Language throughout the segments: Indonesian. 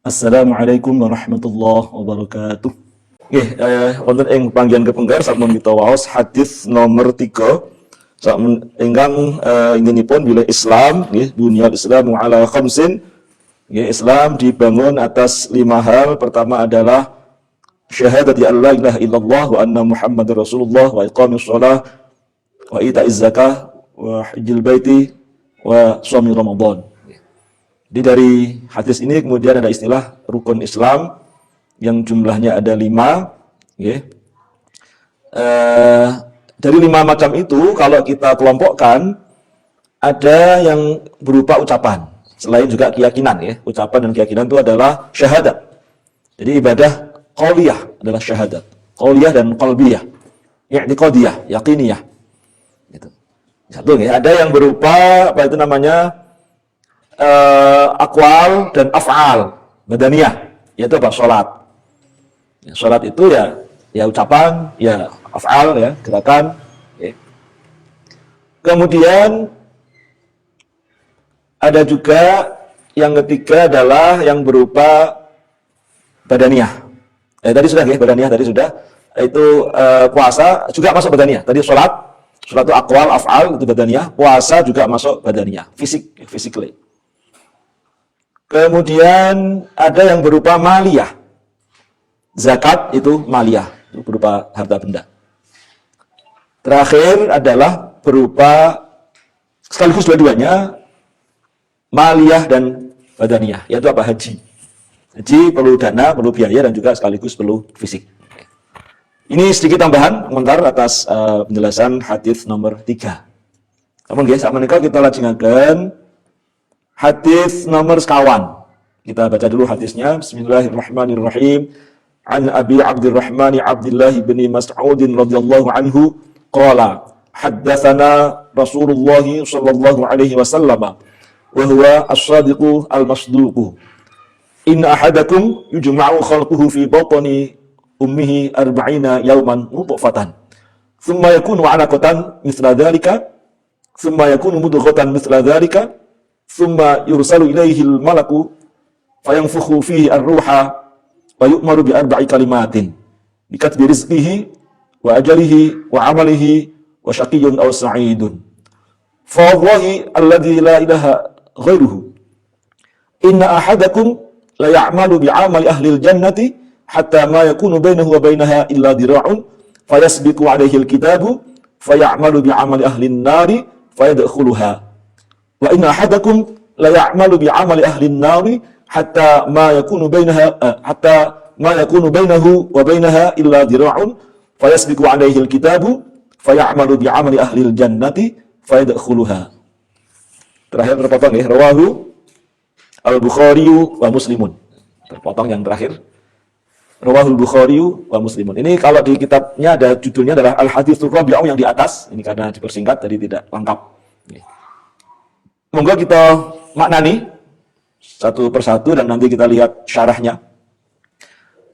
Assalamualaikum warahmatullahi wabarakatuh. Nggih, wonten ing panggihan kepengker sampun kita waos hadis nomor 3 ingkang inginipun bilih Islam nggih, bunyal Islamu ala khamsin. Nggih, Islam dibangun atas 5 hal. Pertama adalah syahadati an la ilaha illallah wa anna Muhammadar Rasulullah wa iqamis shalah wa ita'iz zakah wa hajjil baiti wa shaumi Ramadan. Jadi dari hadis ini kemudian ada istilah rukun Islam yang jumlahnya ada 5. Okay. Dari 5 macam itu kalau kita kelompokkan ada yang berupa ucapan, selain juga keyakinan. Ya. Ucapan dan keyakinan itu adalah syahadat. Jadi ibadah qauliyah adalah syahadat. Qauliyah dan qalbiyah. I'tiqadiyah, yakiniyah. Gitu. Satu ya, ada yang berupa apa itu namanya? Aqwal dan af'al badaniyah, yaitu apa? Salat. Ya, salat itu ya ucapan, ya af'al, ya gerakan. Ya. Kemudian ada juga yang ketiga adalah yang berupa badaniyah. Tadi sudah ya, badaniyah tadi sudah. Itu puasa juga masuk badaniyah. Tadi salat itu aqwal, af'al itu badaniyah. Puasa juga masuk badaniyah, physically. Kemudian ada yang berupa maliyah. Zakat itu maliyah, itu berupa harta benda. Terakhir adalah berupa sekaligus dua-duanya maliyah dan badaniyah, yaitu apa? Haji. Haji perlu dana, perlu biaya dan juga sekaligus perlu fisik. Ini sedikit tambahan komentar atas penjelasan hadis nomor 3. Namun guys, saat menikah kita lajengaken hadis nomor sekawan. Kita baca dulu hadisnya. Bismillahirrahmanirrahim. An Abi Abdurrahman Abdullah bin Mas'ud radhiyallahu anhu qala haddatsana Rasulullah sallallahu alaihi wasallam wa huwa as-sadiqu al-masduq. Inna ahadakum yujma'u khalquhu fi batni ummihi 40 yawman nutfatan. Thumma yakunu 'alaqatan mithla dhalika. Thumma yakunu mudghatan mithla dhalika. Thumma yursalu ilaihi al-malaku fayanfukhu fihi ar-ruha wa yu'maru bi 4 kalimatin bi katbi rizqihi wa ajalihi wa 'amalihi wa syaqiyyun aw sa'idun. Fa wallahi alladhi la ilaha ghairuhu inna ahadakum la ya'malu bi 'amali ahli al-jannati hatta ma yakunu bainahu wa bainaha illa dira'un fayasbiqu 'alaihi al-kitabu faya'malu bi 'amali ahli an-nari fayadkhuluha. Wa inna ahadakum la ya'malu bi 'amali ahli an-nari hatta ma yakunu bainahu wa bainaha illa dira'un fayasbiqu 'alaihi al-kitabu faya'malu bi 'amali ahli al-jannati fayadkhuluha. Terakhir terpotong ya, rawahu al-Bukhari wa Muslimun. Terpotong yang terakhir. Rawahu al-Bukhari wa Muslimun. Ini kalau di kitabnya ada judulnya adalah Al-Haditsul Rabi'u yang di atas. Ini karena dipersingkat tadi tidak lengkap. Monggo kita maknani satu persatu dan nanti kita lihat syarahnya.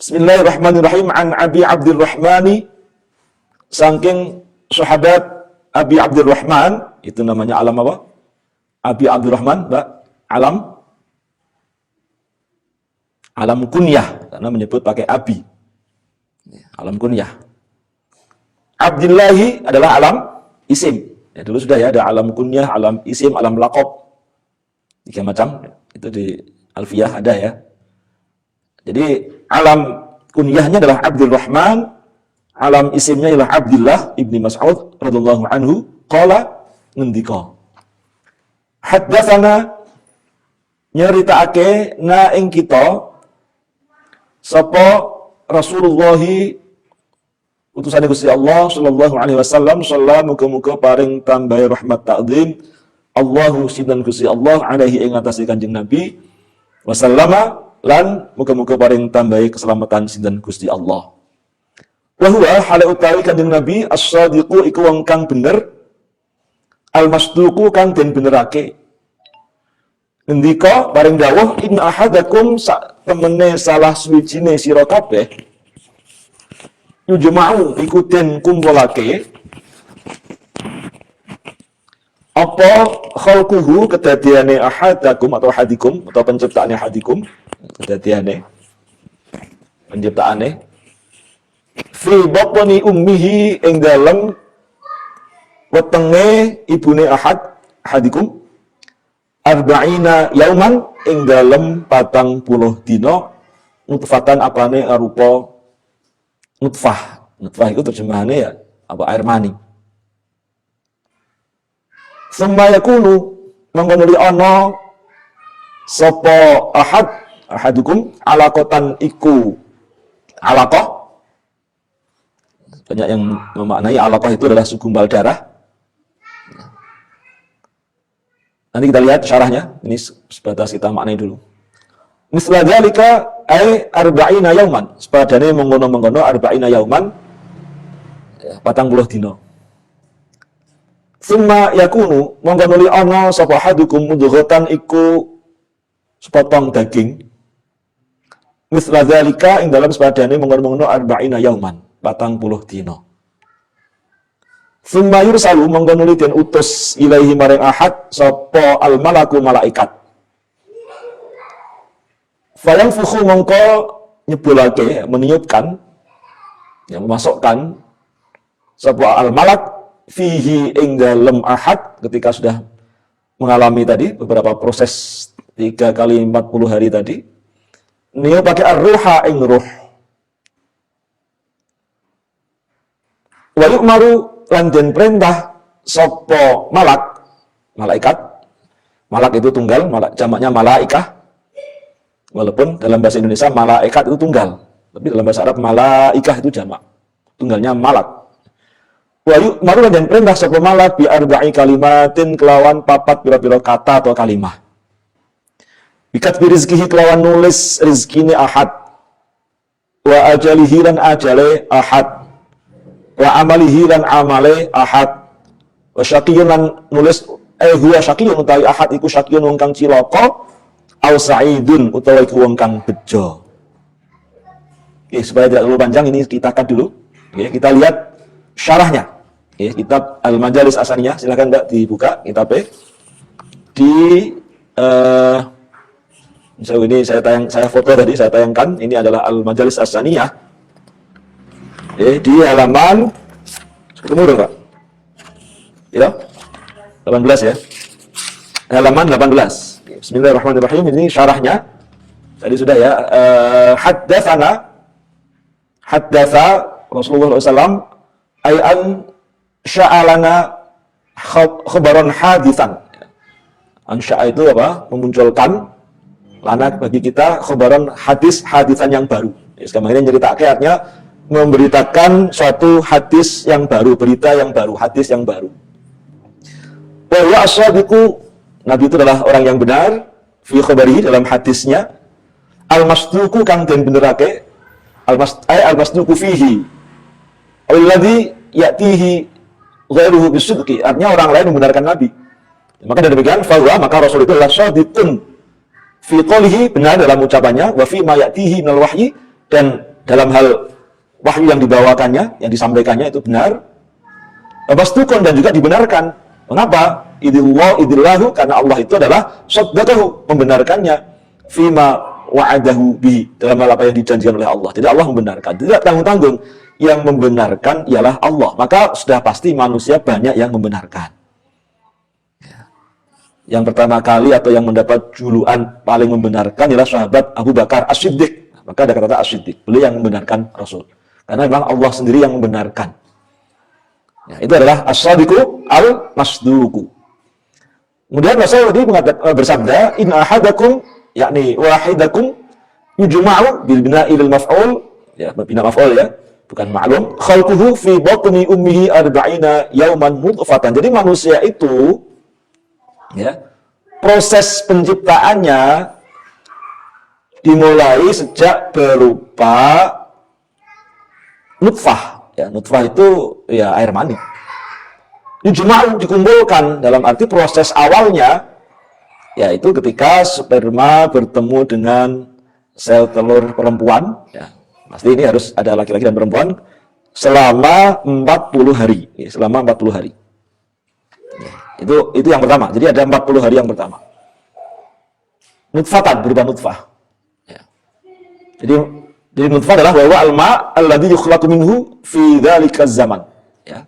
Bismillahirrahmanirrahim. An Abi Abdurrahman, saking sahabat Abi Abdurrahman, itu namanya alam apa? Abi Abdurrahman, Mbak? Alam kunyah, karena menyebut pakai Abi. Alam kunyah. Abdillahi adalah alam isim. Ya, dulu sudah ya, ada alam kunyah, alam isim, alam laqab. 3 macam, itu di Alfiyah ada ya. Jadi alam kunyahnya adalah Abdurrahman, alam isimnya adalah Abdullah ibni Mas'ud radhiyallahu anhu, qala ngendika. Haddatsana nyeritaake na ing kita sapa Rasulullah utusan Gusti Allah sallallahu alaihi wasallam, sallallahu muga-muga paring tambahi rahmat takdim Allahu sidan Gusti Allah alaihi ing atase Kanjeng Nabi wasallama lan muga-muga paring tambahi keselamatan sidan Gusti Allah. Wa huwa hale utawi Kanjeng Nabi as-sadiqu iku wong kang bener, al-masduqu kang den benerake. Ngendika paring dawuh inna ahadakum sak temene salah suwijine sira kabeh yujma'u iku den kumpulake apa khalquhu kedadiane ahadakum atau hadikum atau penciptaane hadikum kedadiane penciptaane fi batni ummihi ing dalem wetenge ibune ahadikum arba'ina yauman ing dalem 40 dina nutfatan apane arupa nutfah. Nutfah itu terjemahannya ya apa air mani. Summa yakunu mongko nuli ana sapa ahadukum alaqatan iku alaqah. Banyak yang memaknai alaqah itu adalah segumpal darah. Nanti kita lihat syarahnya. Ini sebatas kita maknai dulu. Misla dzalika ay arba'ina yauman. Sepadane mengkono-mengkono arba'ina yauman 40 dina. Summa yakunu mongko nuli ana sapa hadukum mudghatan iku sepotong daging. Misla dzalika ing dalam sepadane mengkono-mengkono arba'ina yauman 40 dina. Summa yursalu mongko nuli den utus ilaihi maring ahad sapa al malaku malaikat. Fayang fuhu mongko nyebulake, meniupkan, yang memasukkan sebuah al-malak fihi ing dalem ahad ketika sudah mengalami tadi beberapa proses 3 kali 40 hari tadi. Niup pakai ar-ruha ing ruh. Wa yu'maru lan den perintah sapa malaikat. Malak itu tunggal, jamaknya malaikah. Walaupun dalam bahasa Indonesia malaikat itu tunggal, tapi dalam bahasa Arab malaikah itu jamak. Tunggalnya malak. Wa yu'maru dan perintah sapa malak bi arba'i kalimatin kelawan 4 pira-pira kata atau kalimah. Bikat bi rizkihi kelawan nulis rizkine ahad. Wa ajalihi lan ajale ahad. Wa amalihi lan amale ahad. Wa syaqiyun lan nulis huwa syaqiyun utawi ahad iku syaqiyun wong kang cilaka. Au sa'idun utawa iku wong kang bejo. Oke, supaya tidak terlalu panjang ini kita cut dulu. Oke, kita lihat syarahnya. Oke, kitab Al-Majalis As-Saniyah, silakan Mbak dibuka kitabnya. Di misalnya ini saya foto tadi, saya tayangkan. Ini adalah Al-Majalis As-Saniyah. Oke, di halaman ketemu dong, Pak? Ya. 18 ya. Halaman 18. Bismillahirrahmanirrahim. Ini syarahnya tadi sudah ya. Haddatsa Rasulullah SAW ayan sya'alana khabaran hadisan. Ansya'a itu apa? Memunculkan lana bagi kita khabaran hadisan yang baru. Sekarang ini cerita akhirnya memberitakan suatu hadis yang baru, berita yang baru, hadis yang baru. Wa huwa as-sadiqu, Nabi itu adalah orang yang benar fi khabarihi dalam hadisnya. Al-masduqu kang den benerake, al-masduqu fihi alladhi ya'tihi ghairuhu bisidqi, artinya orang lain membenarkan Nabi. Maka dari demikian fahuwa, maka Rasul itu adalah shadiqun fi qawlihi, benar dalam ucapannya, wa fi ma ya'tihi minal wahyi, dan dalam hal wahyu yang dibawakannya, yang disampaikannya itu benar. Masduqun, dan juga dibenarkan. Mengapa? Idillahu, karena Allah itu adalah saddaqahu, membenarkannya, fima wa'adahu bihi, dalam hal apa yang dijanjikan oleh Allah. Tidak Allah membenarkan, tidak tanggung-tanggung, yang membenarkan ialah Allah. Maka sudah pasti manusia banyak yang membenarkan. Yang pertama kali atau yang mendapat julukan paling membenarkan ialah sahabat Abu Bakar As-Siddiq. Maka ada kata As-Siddiq, beliau yang membenarkan Rasul, karena memang Allah sendiri yang membenarkan. Ya, itu adalah as-sadiqu al-masduqu. Kemudian Rasul tadi bersabda, in ahadakum, yakni wahidakum, yujma'u bil bina'i lil maf'ul, ya, bina maf'ul ya, bukan ma'lum, khalquhu fi batni ummihi arba'ina yauman nutfatan. Jadi manusia itu, ya, proses penciptaannya dimulai sejak berupa nutfah. Ya, nutfah itu ya air mani. Yujma'u, dikumpulkan, dalam arti proses awalnya yaitu ketika sperma bertemu dengan sel telur perempuan, ya. Pasti ini harus ada laki-laki dan perempuan selama 40 hari, ya, selama 40 hari. Ya, itu yang pertama. Jadi ada 40 hari yang pertama. Nutfatan, berupa nutfah. Ya. Jadi nutfah adalah wa al-ma alladhi yukhlaqu minhu fi dzalika zaman. Ya.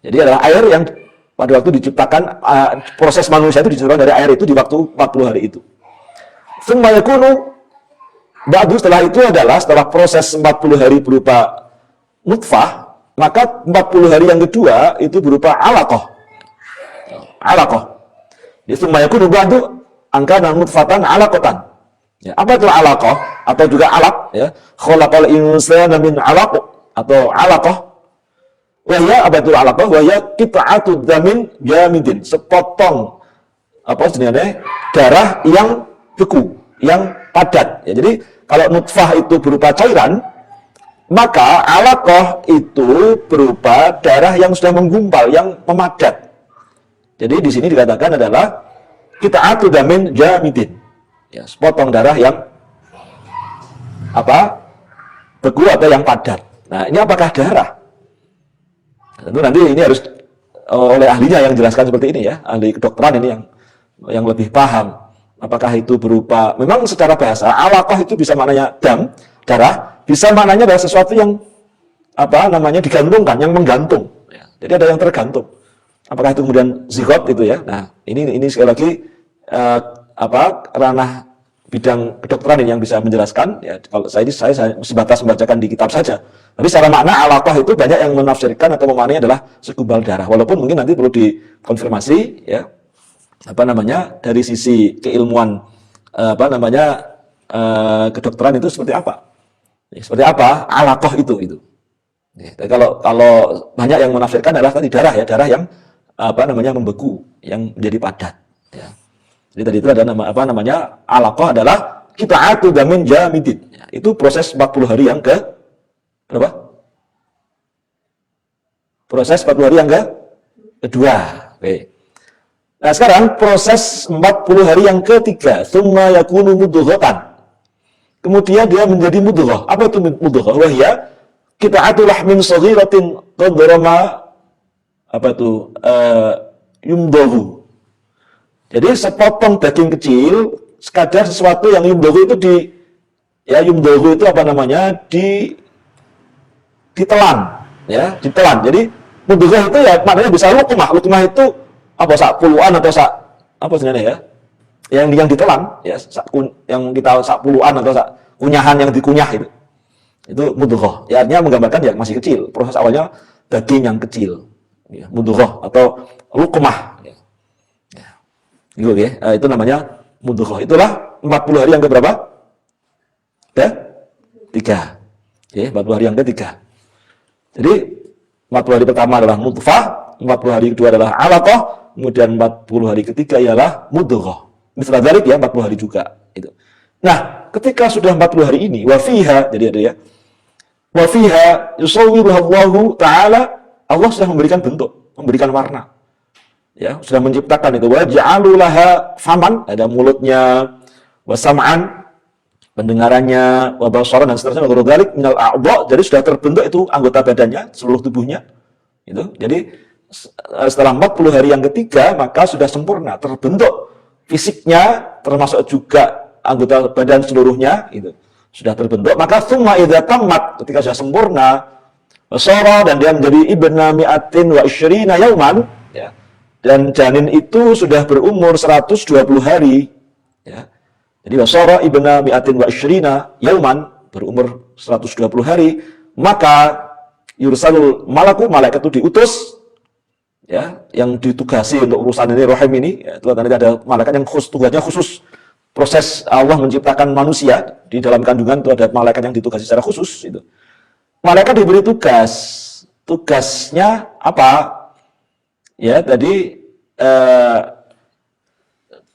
Jadi adalah air yang pada waktu diciptakan, proses manusia itu diciptakan dari air itu di waktu 40 hari itu. Tsumma yakunu ba'du, setelah itu adalah setelah proses 40 hari berupa nutfah, maka 40 hari yang kedua itu berupa alaqah. Alaqah. Jadi tsumma yakunu ba'du angkana nutfatan alaqatan. Ya, apa itu alaqah atau juga alaq, ya? Khalaqal insana min alaq atau alaqah. Wahya, apa itu alaqah? Wahya qit'atu damin jamidin, sepotong apa sebenarnya darah yang beku, yang padat. Ya, jadi kalau nutfah itu berupa cairan, maka alaqah itu berupa darah yang sudah menggumpal, yang memadat. Jadi di sini dikatakan adalah qit'atu damin jamidin. Ya, sepotong darah yang apa? Beku atau yang padat. Nah, ini apakah darah? Tentu nanti ini harus oleh ahlinya yang jelaskan seperti ini, ya, ahli kedokteran ini yang lebih paham. Apakah itu berupa, memang secara bahasa alaqah itu bisa maknanya dam, darah, bisa maknanya adalah sesuatu yang apa namanya digantungkan, yang menggantung. Ya, jadi ada yang tergantung. Apakah itu kemudian zigot itu, ya? Nah, ini sekali lagi ranah bidang kedokteran ini yang bisa menjelaskan, ya. Kalau saya sebatas membacakan di kitab saja. Tapi secara makna alaqah itu banyak yang menafsirkan atau memaknai adalah segumpal darah. Walaupun mungkin nanti perlu dikonfirmasi, ya, dari sisi keilmuan kedokteran itu seperti apa? Ya, seperti apa alaqah itu? Ya, kalau banyak yang menafsirkan adalah tadi darah, ya, darah yang membeku, yang menjadi padat, ya. Jadi tadi itu ada alaqah adalah qit'atu damin jamidin. Ya, itu proses 40 hari yang berapa? Proses 40 hari yang kedua. Oke. Nah, sekarang proses 40 hari yang ketiga, tsumma yakunu mudghatan. Kemudian dia menjadi mudghah. Apa itu mudghah? Wahya qit'atu lahmin shaghiratin qadrama yumdahu. Jadi sepotong daging kecil, sekadar sesuatu yang yumdahu itu yumdahu itu ditelan, ya, ditelan. Jadi mudghah itu ya maknanya bisa luqmah. Luqmah itu sak puluhan atau sebenarnya, ya, yang ditelan, ya, yang kita sak puluhan atau sak kunyahan yang dikunyah itu mudghah. Ya, artinya menggambarkan ya masih kecil, proses awalnya daging yang kecil, ya, mudghah atau luqmah, ya. Itu namanya mudghah. Itulah 40 hari yang keberapa? Ketiga. Oke, 40 hari yang ketiga. Jadi 40 hari pertama adalah nutfah, 40 hari kedua adalah alaqah, kemudian 40 hari ketiga ialah mudghah. Misal dzalik, ya, 40 hari juga itu. Nah, ketika sudah 40 hari ini, wa fiha, jadi ada, ya, wa fiha yusawwiruhallahu ta'ala, Allah sudah memberikan bentuk, memberikan warna. Ya, sudah menciptakan itu. Wa ja'alu laha faman, ada mulutnya, wa sam'an, pendengarannya, wa basaran, dan seterusnya, wa dzalik minal a'dha, jadi sudah terbentuk itu anggota badannya, seluruh tubuhnya. Itu. Jadi setelah 40 hari yang ketiga, maka sudah sempurna terbentuk fisiknya, termasuk juga anggota badan seluruhnya, itu sudah terbentuk. Maka tsumma idza tammat, ketika sudah sempurna, wasara, dan dia menjadi ibna mi'atin wa isyrina yauman, ya. Dan janin itu sudah berumur 120 hari, ya. Jadi wasara ibna mi'atin wa isyrina yauman, berumur 120 hari, maka yursalul malaku, malaikat itu diutus, ya, yang ditugasi untuk urusan ini rahim ini, ya. Itu nanti ada malaikat yang tugasnya khusus proses Allah menciptakan manusia. Di dalam kandungan itu ada malaikat yang ditugasi secara khusus itu. Malaikat diberi tugasnya apa? Ya, tadi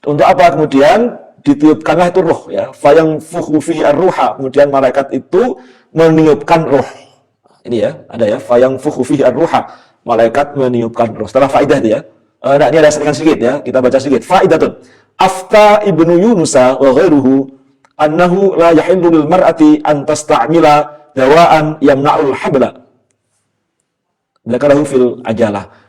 untuk apa? Kemudian ditiupkanlah itu roh, ya, fayanfukhu fihi ar-ruha, kemudian malaikat itu meniupkan roh. Ini, ya, ada, ya, fayanfukhu fihi ar-ruha, malaikat meniupkan roh. Setelah faidah itu, ya. Nah, ini ada settingan sedikit, ya, kita baca sedikit. Faidatun. Afta ibnu Yunusa wa ghairuhu annahu la yahillu lil mar'ati an tasta'mila dawa'an yamna'ul habla. Dzakarahu fil ajalah.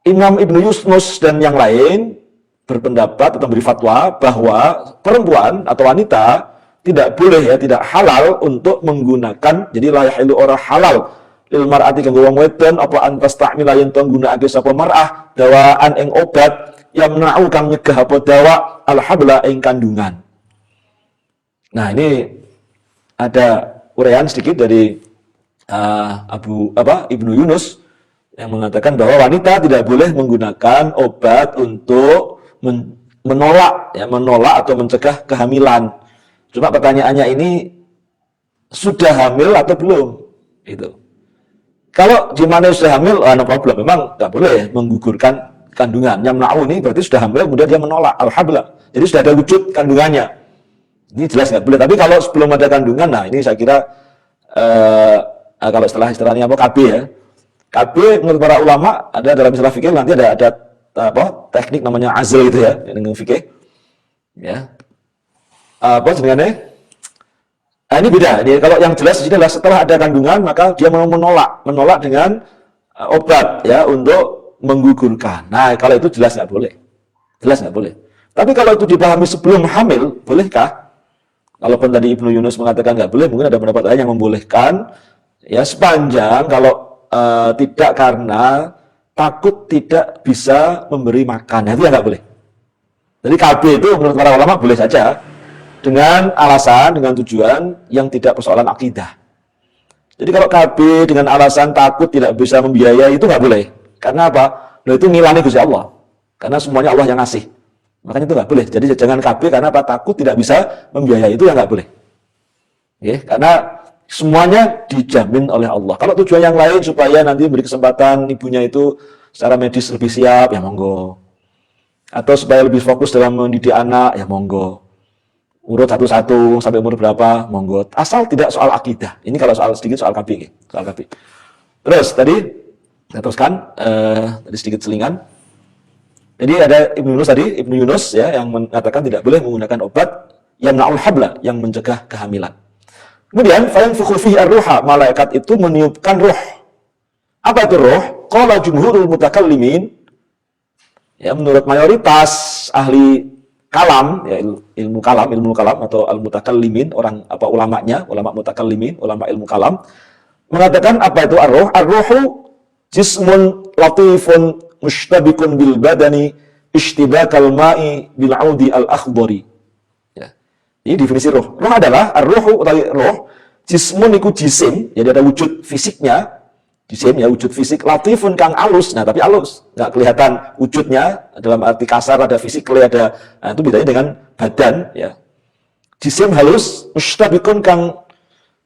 Imam Ibnu Yunus dan yang lain berpendapat atau beri fatwa bahwa perempuan atau wanita tidak boleh ya, tidak halal untuk menggunakan, jadi la yahilu ora halal lil mar'ati kanggo wong wedon apa antas ta'mila yen to nggunakake sapa mar'ah dawaan ing obat yamna'u kang nyegah apa dawa al habla ing kandungan. Nah, ini ada uraian sedikit dari Ibnu Yunus yang mengatakan bahwa wanita tidak boleh menggunakan obat untuk menolak atau mencegah kehamilan. Cuma pertanyaannya ini sudah hamil atau belum? Itu. Kalau di mana sudah hamil, no problem. Memang nggak boleh menggugurkan kandungan. Yamna'u ini berarti sudah hamil, kemudian dia menolak al-habla. Jadi sudah ada wujud kandungannya. Ini jelas nggak boleh. Tapi kalau sebelum ada kandungan, nah ini saya kira kalau istilahnya KB ya. KB menurut para ulama ada dalam istilah fikih nanti ada teknik namanya azl itu ya dengan fikih. Ya. Sebenarnya? Nah, ini beda. Ini kalau yang jelas di sini adalah setelah ada kandungan maka dia mau menolak dengan obat ya untuk menggugurkan. Nah, kalau itu jelas nggak boleh. Jelas nggak boleh. Tapi kalau itu dipahami sebelum hamil, bolehkah? Kalaupun tadi Ibnu Yunus mengatakan nggak boleh, mungkin ada pendapat lain yang membolehkan. Ya sepanjang kalau tidak karena takut tidak bisa memberi makan, itu ya nggak boleh. Jadi KB itu menurut para ulama boleh saja dengan alasan, dengan tujuan yang tidak persoalan akidah. Jadi kalau KB dengan alasan takut tidak bisa membiayai itu nggak boleh. Karena apa? Nah, itu ngilani Gusti Allah. Karena semuanya Allah yang ngasih. Makanya itu nggak boleh. Jadi jangan KB karena apa? Takut tidak bisa membiayai itu yang nggak boleh. Ya, karena semuanya dijamin oleh Allah. Kalau tujuan yang lain supaya nanti beri kesempatan ibunya itu secara medis lebih siap, ya monggo. Atau supaya lebih fokus dalam mendidik anak, ya monggo. Urut satu-satu sampai umur berapa, monggo. Asal tidak soal akidah. Ini kalau sedikit soal KB. Soal KB. Terus tadi, saya teruskan, tadi sedikit selingan. Jadi ada Ibnu Yunus ya, yang mengatakan tidak boleh menggunakan obat yang na'ul habla, yang mencegah kehamilan. Kemudian, fayanfukhu fihi ar-ruha, malaikat itu meniupkan ruh. Apa itu ruh? Qala jumhurul mutakallimin, ya menurut mayoritas ahli kalam, ya ilmu kalam atau al-mutakallimin, ulama mutakallimin, ulama ilmu kalam, mengatakan apa itu ar-ruh? Ar-ruhu jismun latifun mushtabikun bil badani ishtibakal ma'i bil audi al-akhdari. Ya. Ini definisi ruh. Ruh adalah ar-ruhu utawi ruh, jismun iku jisim, jadi ada wujud fisiknya. Jisim ya, wujud fisik latifun kang alus. Nah, tapi alus, nggak kelihatan wujudnya dalam arti kasar, ada fisik, ada, nah, itu bedanya dengan badan ya. Jisim halus, mustabikun kang,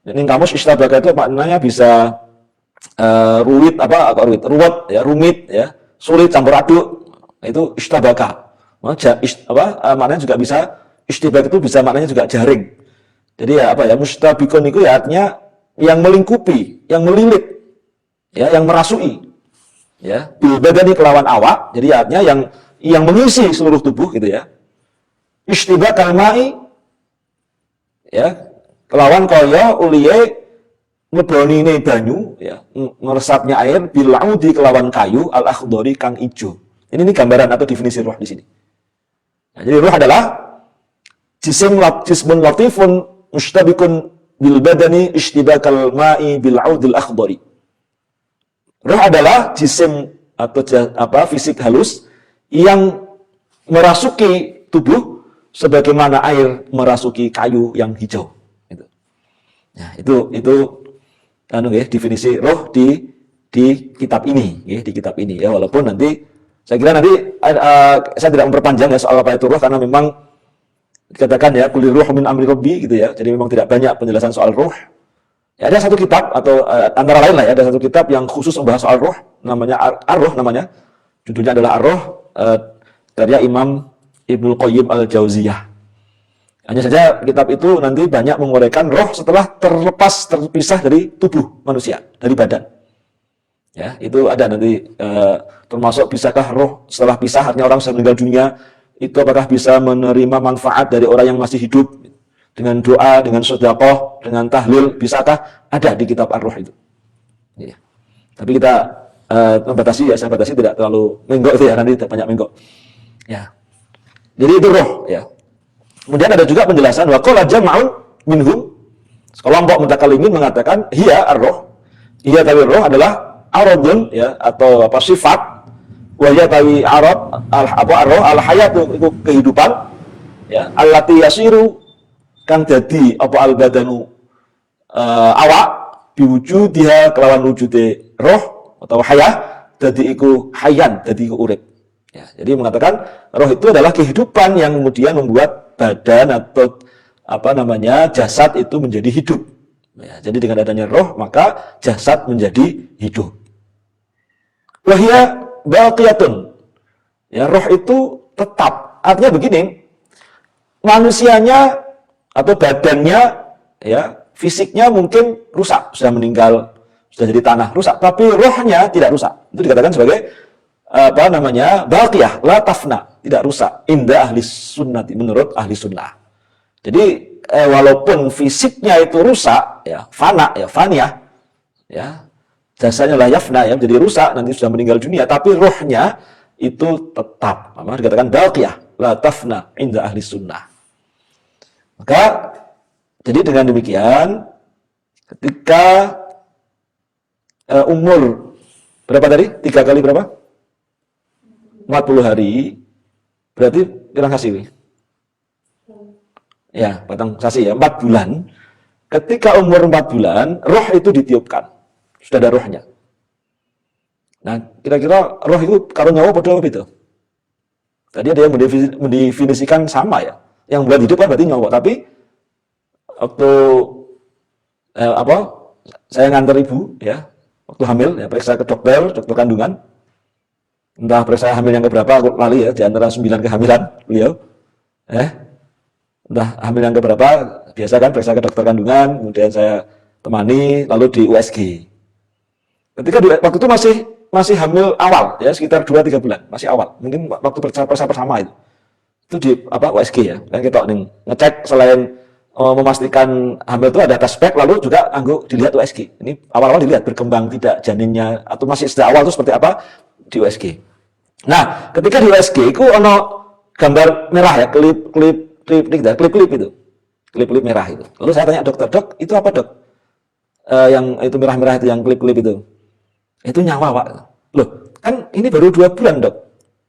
ini kamus istabaka itu maknanya bisa ruwet ya, rumit ya, sulit campur aduk. Itu istabaka. Maknanya juga bisa istibak itu bisa maknanya juga jaring. Jadi ya mustabikun itu ya artinya yang melingkupi, yang melilit. Ya, yang merasui, ya, bil badani kelawan awak, jadi artinya yang mengisi seluruh tubuh gitu ya. Ishtibakal ma'i, ya, kelawan kaya uliye ngeblonine banyu, ya, meresapnya air bil audi kelawan kayu al akhdari kang ijo. Ini gambaran atau definisi ruh di sini. Nah, jadi ruh adalah jismun latifun mustabikun bil badani ishtibakal ma'i bil audi al akhdari. Ruh adalah jisim atau fisik halus yang merasuki tubuh sebagaimana air merasuki kayu yang hijau. Gitu. Nah, itu definisi ruh di kitab ini, di kitab ini ya. Walaupun nanti saya kira saya tidak memperpanjang ya soal apa itu ruh karena memang dikatakan ya kulir ruh min amri rabbi gitu ya. Jadi memang tidak banyak penjelasan soal ruh. Ya, ada satu kitab atau antara lain lah ya, ada satu kitab yang khusus membahas soal roh, namanya Ar-Ruh namanya. Judulnya adalah Ar-Ruh, karya Imam Ibnul Qayyim Al-Jauziyah. Hanya saja kitab itu nanti banyak menguraikan roh setelah terpisah dari tubuh manusia, dari badan. Ya, itu ada nanti termasuk bisakah roh setelah pisah, artinya orang sudah meninggal dunia, itu apakah bisa menerima manfaat dari orang yang masih hidup? Dengan doa, dengan sedekah, dengan tahlil, bisakah? Ada di kitab Ar-Ruh itu. Ya. Tapi kita saya batasi tidak terlalu menggok itu ya, nanti banyak menggok. Ya. Jadi itu roh ya. Kemudian ada juga penjelasan wa qala jam'un minhum, kelompok mutakallimin mengatakan hiya ar-roh, hiya tawi roh adalah aradun ya, atau apa sifat, wa hiya tawi arad ar-roh al-hayatu itu kehidupan ya, allati yasiru kang dadi apa al-badanu awak biwujudiha kelawan wujude roh atau hayah dadi iku hayan, dadi iku urip. Ya, jadi mengatakan roh itu adalah kehidupan yang kemudian membuat badan atau apa namanya jasad itu menjadi hidup. Ya, jadi dengan adanya roh maka jasad menjadi hidup. Wahia baqiyatun. Ya, roh itu tetap. Artinya begini, manusianya atau badannya ya fisiknya mungkin rusak, sudah meninggal, sudah jadi tanah, rusak, tapi rohnya tidak rusak. Itu dikatakan sebagai apa namanya baqiyah, la tafna, tidak rusak. Indah ahli sunnati, menurut ahli sunnah. Jadi walaupun fisiknya itu rusak, ya fana, ya faniyah, ya jasanya la yafna, ya menjadi rusak, nanti sudah meninggal dunia, tapi rohnya itu tetap. Maka dikatakan baqiyah, la tafna, indah ahli sunnah. Maka jadi dengan demikian, ketika umur berapa tadi? 3 kali berapa? 40 hari, berarti pirang kasih? Ya, batang sasi ya, 4 bulan. Ketika umur 4 bulan, roh itu ditiupkan. Sudah ada rohnya. Nah, kira-kira roh itu kalau nyawa pada apa itu? Tadi ada yang mendefinisikan sama ya. Yang buat hidup kan berarti nyawa, tapi waktu saya nganter ibu ya, waktu hamil ya, periksa ke dokter kandungan, entah periksa hamil yang keberapa, aku lali ya, di antara 9 kehamilan beliau entah hamil yang keberapa, biasa kan periksa ke dokter kandungan, kemudian saya temani, lalu di USG. Ketika waktu itu masih hamil awal ya, sekitar 2-3 bulan, masih awal, mungkin waktu periksa bersama itu di USG ya, kan kita ngecek selain memastikan hamil itu ada tes spek, lalu juga dilihat USG. Ini awal-awal dilihat berkembang tidak janinnya, atau masih sejak awal itu seperti apa di USG. Nah, ketika di USG itu ono gambar merah ya, klip itu, klip merah itu. Lalu saya tanya dokter, dok itu apa dok? Yang itu merah-merah itu, yang klip itu nyawa pak. Loh, kan ini baru 2 bulan dok,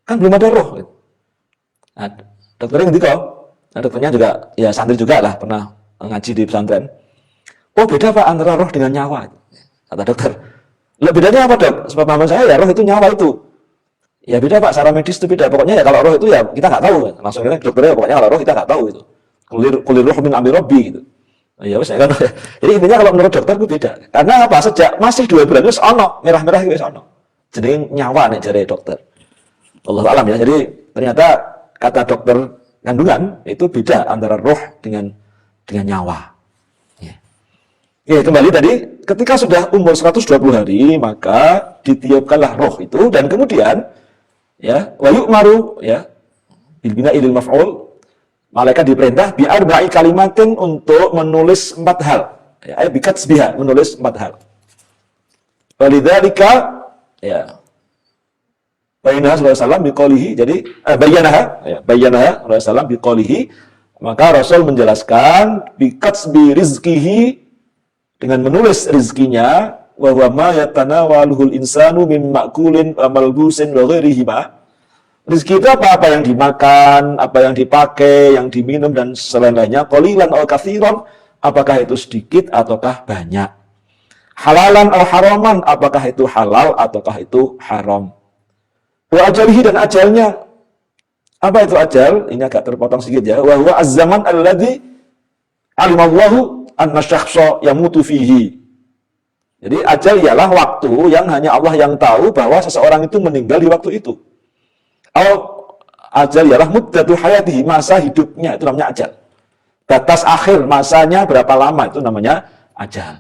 kan belum ada roh. Nah, dokternya ngerti kok. Nah, dokternya juga ya santri juga lah, pernah ngaji di pesantren. Oh beda pak antara roh dengan nyawa, kata dokter. Loh bedanya apa dok? Sebab pemahaman saya ya roh itu nyawa itu. Ya beda pak, secara medis itu beda. Pokoknya ya kalau roh itu ya kita nggak tahu kan. Langsung kita dokternya pokoknya kalau roh kita nggak tahu itu. Kulir roh min amri rabbi gitu. Ya wes kan. Jadi intinya kalau menurut dokter itu beda. Karena apa? Sejak masih 2 bulan itu ono merah-merah itu ono. Jadi nyawa nih jari dokter. Allah alam ya. Jadi ternyata kata dokter kandungan itu beda antara roh dengan nyawa. Ya, kembali tadi, ketika sudah umur 120 hari, maka ditiupkanlah roh itu, dan kemudian ya, wa yu'maru ya, bil bina'i lil maf'ul, malaikat diperintah bi arba'i kalimatin untuk menulis 4 hal. Ya, bikatsbiha, menulis 4 hal. Walidzalika ya, bayyanaha sallallahu alaihi wasallam biqaulihi, jadi bayyanaha Rasulullah biqaulihi, maka Rasul menjelaskan bikatsbi rizqihi, dengan menulis rizkinya, wa huwa ma yatanawaluhul insanu min ma'kulin wa malbusin wa ghairihi ma. Rizki itu apa yang dimakan, apa yang dipakai, yang diminum dan selain-lainnya. Qalilan aw katsiran, apakah itu sedikit ataukah banyak. Halalan aw haraman, apakah itu halal ataukah itu haram. Wa ajalihi, dan ajalnya. Apa itu ajal? Ini agak terpotong sedikit ya. Wa huwa az-zaman alladzi alimallahu anna syakhsa yamutu fihi. Jadi ajal ialah waktu yang hanya Allah yang tahu bahwa seseorang itu meninggal di waktu itu. Ajal ialah muddatu hayatihi, masa hidupnya, itu namanya ajal. Batas akhir masanya berapa lama, itu namanya ajal.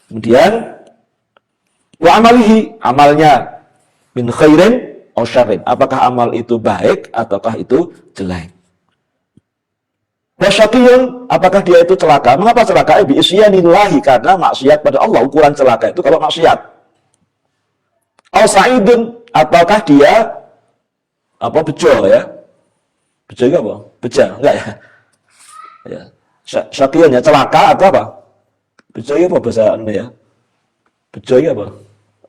Kemudian wa amalihi, amalnya, min khairin aw syarrin, apakah amal itu baik ataukah itu jelek. Wasyaqiyun, apakah dia itu celaka? Mengapa celaka? Bi isyanillahi, karena maksiat pada Allah. Ukuran celaka itu kalau maksiat. Aw sa'idun, ataukah dia bejo ya? Bejo itu apa? Beja, enggak ya? Ya. Syaqiyun ya celaka atau apa? Bejo apa bahasa Anda ya? Bejo apa?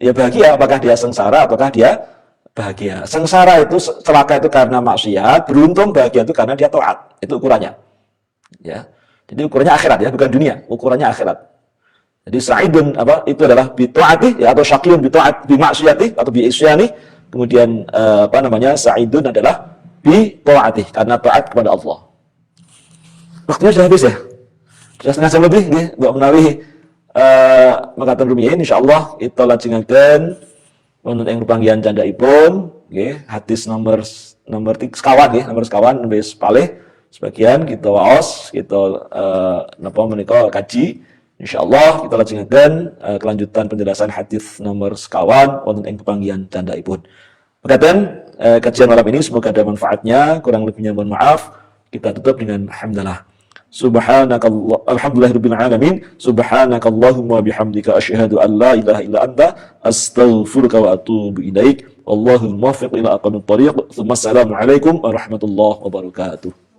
Ya bahagia, apakah dia sengsara, apakah dia bahagia. Sengsara itu, celaka itu karena maksiat, beruntung bahagia itu karena dia taat. Itu ukurannya. Ya. Jadi ukurannya akhirat ya, bukan dunia, ukurannya akhirat. Jadi sa'idun apa itu adalah bi taati ya, atau syaqiyun bi taat bi maksiati atau bi isyani. Kemudian apa namanya? Sa'idun adalah bi taati karena taat kepada Allah. Waktunya sudah habis ya. Sudah setengah jam lebih nggih, Mbak menawi makaten rumiyin insyaallah kita lajengaken wonten ing panggihan candhaipun nggih hadis nomor sekawan nggih, nomor sekawan wis palih sebagian kita waos, kita napa menika kaji. Insyaallah kita lajengaken kelanjutan penjelasan hadis nomor sekawan wonten ing panggihan candhaipun. Mekaten kajian malam ini semoga ada manfaatnya, kurang lebihnya mohon maaf. Kita tutup dengan alhamdulillah. Subhanakallah, alhamdulillahirabbil alamin. Subhanakallahumma bihamdika asyhadu an la ilaha illa anta astaghfiruka wa atubu ilaik. Wallahul muwaffiq ila aqwamit thoriq. Assalamu alaikum warahmatullahi wabarakatuh.